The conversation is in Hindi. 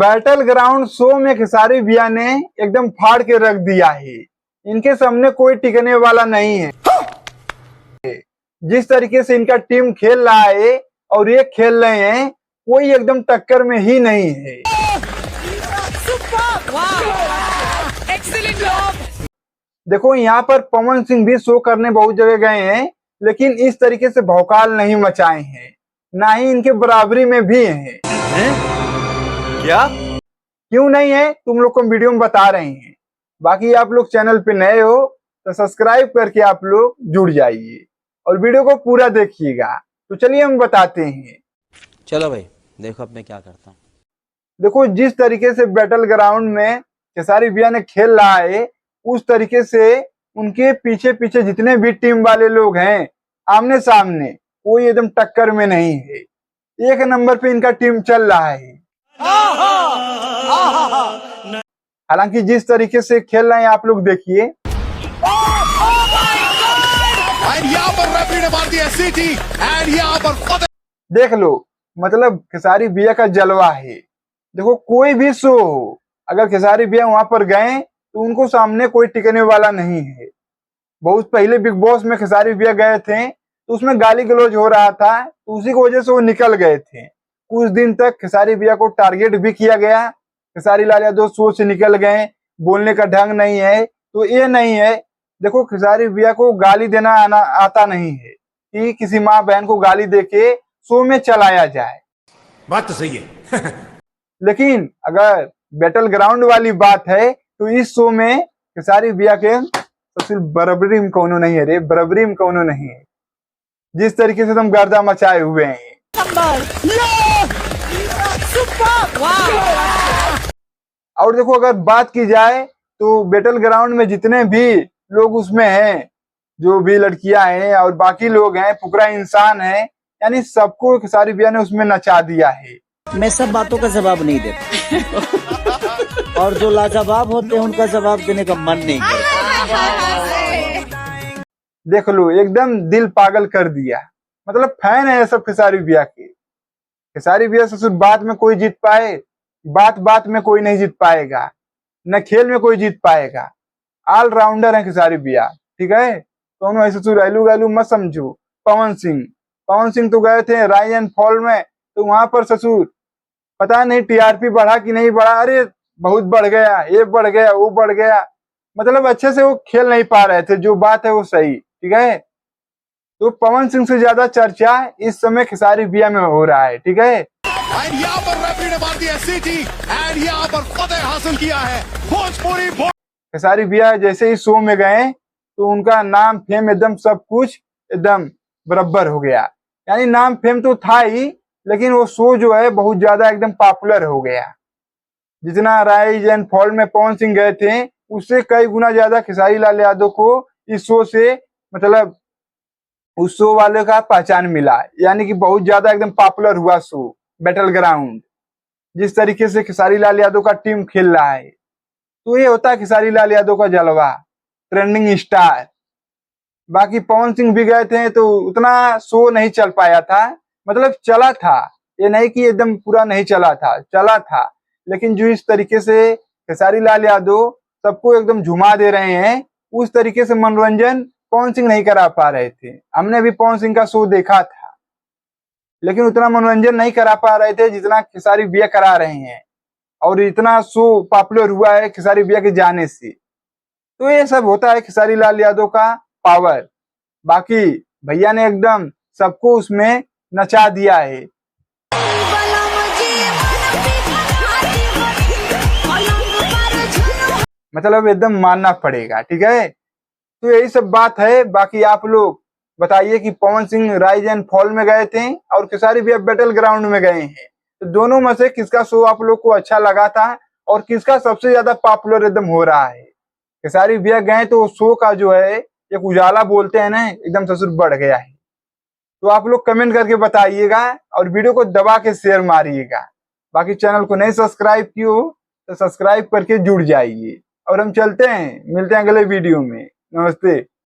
बैटल ग्राउंड शो में खेसारी भैया ने एकदम फाड़ के रख दिया है। इनके सामने कोई टिकने वाला नहीं है। जिस तरीके से इनका टीम खेल रहा है और ये खेल रहे हैं, कोई एकदम टक्कर में ही नहीं है। देखो यहाँ पर पवन सिंह भी शो करने बहुत जगह गए हैं, लेकिन इस तरीके से भौकाल नहीं मचाए हैं, ना ही इनके बराबरी में भी हैं। क्या? क्यों नहीं है, तुम लोग को वीडियो में बता रहे हैं। बाकी आप लोग चैनल पे नए हो तो सब्सक्राइब करके आप लोग जुड़ जाइए और वीडियो को पूरा देखिएगा। तो चलिए हम बताते हैं। चलो भाई, देखो अब मैं क्या करता हूँ। देखो जिस तरीके से बैटल ग्राउंड में खेसारी भैया ने खेल रहा है, उस तरीके से उनके पीछे पीछे जितने भी टीम वाले लोग हैं, आमने सामने कोई एकदम टक्कर में नहीं है। एक नंबर पे इनका टीम चल रहा है। हालांकि जिस तरीके से खेल रहे हैं आप लोग देखिए। देख लो, मतलब खेसारी भैया का जलवा है। देखो कोई भी शो हो, अगर खेसारी भैया वहां पर गए तो उनको सामने कोई टिकने वाला नहीं है। बहुत पहले बिग बॉस में खेसारी भैया गए थे तो उसमें गाली गलौज हो रहा था, तो उसी की वजह से वो निकल गए थे। कुछ दिन तक खेसारी भैया को टारगेट भी किया गया। खेसारी लाल यादव शो से निकल गए, बोलने का ढंग नहीं है। तो ये नहीं है, देखो खेसारी भैया को गाली देना आता नहीं है कि किसी माँ बहन को गाली देके शो में चलाया जाए। बात तो सही है। लेकिन अगर बैटल ग्राउंड वाली बात है तो इस शो में खेसारी भैया के सबसे बराबरी में कौनो नहीं है रे, बराबरी में कौनो नहीं है। जिस तरीके से तुम गर्दा मचाए हुए हैं। और देखो अगर बात की जाए तो बैटल ग्राउंड में जितने भी लोग उसमें हैं, जो भी लड़कियां हैं और बाकी लोग हैं, फुकरा इंसान हैं, यानी सबको खेसारी भैया ने उसमें नचा दिया है। मैं सब बातों का जवाब नहीं देता और जो लाजवाब होते हैं उनका जवाब देने का मन नहीं करता। देख लो, एकदम दिल पागल कर दिया। मतलब फैन है सब खेसारी भैया के। खेसारी भैया ससुर बात में कोई जीत पाए, बात बात में कोई नहीं जीत पाएगा, न खेल में कोई जीत पाएगा। ऑलराउंडर है खेसारी भैया, ठीक है। कौन है ससुर एलू गैलू मत समझो। पवन सिंह तो गए थे राइज एंड फॉल में, तो वहां पर ससुर पता नहीं टीआरपी बढ़ा कि नहीं बढ़ा। अरे बहुत बढ़ गया, ये बढ़ गया, वो बढ़ गया। मतलब अच्छे से वो खेल नहीं पा रहे थे। जो बात है वो सही, ठीक है। तो पवन सिंह से ज्यादा चर्चा इस समय खेसारी भैया में हो रहा है, ठीक है। यहाँ पर रेफरी ने मार दिया सीटी एंड यहाँ पर फतेह हासिल किया है भोजपुरी। खेसारी भैया जैसे ही शो में गए तो उनका नाम फेम एकदम सब कुछ एकदम बराबर हो गया। यानी नाम फेम तो था ही, लेकिन वो शो जो है बहुत ज्यादा एकदम पॉपुलर हो गया। जितना राइज एंड फॉल में पवन सिंह गए थे, उससे कई गुना ज्यादा खेसारी लाल यादव को इस शो से, मतलब उस शो वाले का पहचान मिला। यानी कि बहुत ज्यादा एकदम पॉपुलर हुआ शो बैटल ग्राउंड। जिस तरीके से खेसारी लाल यादव का टीम खेल रहा है, तो ये होता है खेसारी लाल यादव का जलवा, ट्रेंडिंग स्टार। बाकी पवन सिंह भी गए थे तो उतना शो नहीं चल पाया था। मतलब चला था, ये नहीं कि एकदम पूरा नहीं चला था, चला था। लेकिन जो इस तरीके से खेसारी लाल यादव सबको एकदम झुमा दे रहे हैं, उस तरीके से मनोरंजन पवन सिंह नहीं करा पा रहे थे। हमने भी पवन सिंह का शो देखा था, लेकिन उतना मनोरंजन नहीं करा पा रहे थे जितना खेसारी भैया करा रहे हैं। और इतना शो पॉपुलर हुआ है खेसारी भैया के जाने से। तो ये सब होता है खेसारी लाल यादव का पावर। बाकी भैया ने एकदम सबको उसमें नचा दिया है। मतलब एकदम मानना पड़ेगा, ठीक है। तो यही सब बात है। बाकी आप लोग बताइए कि Pawan Singh rise and fall में गए थे और खेसारी भैया बैटल ग्राउंड में गए हैं, तो दोनों में से किसका शो आप लोग को अच्छा लगा था और किसका सबसे ज्यादा पॉपुलर एकदम हो रहा है। खेसारी भैया गए तो शो का जो है एक उजाला बोलते हैं ना, एकदम ससुर बढ़ गया है। तो आप लोग कमेंट करके बताइएगा और वीडियो को दबा के शेयर मारिएगा। बाकी चैनल को नहीं सब्सक्राइब किए हो तो सब्सक्राइब करके जुड़ जाइए। और हम चलते हैं, मिलते हैं अगले वीडियो में। नमस्ते।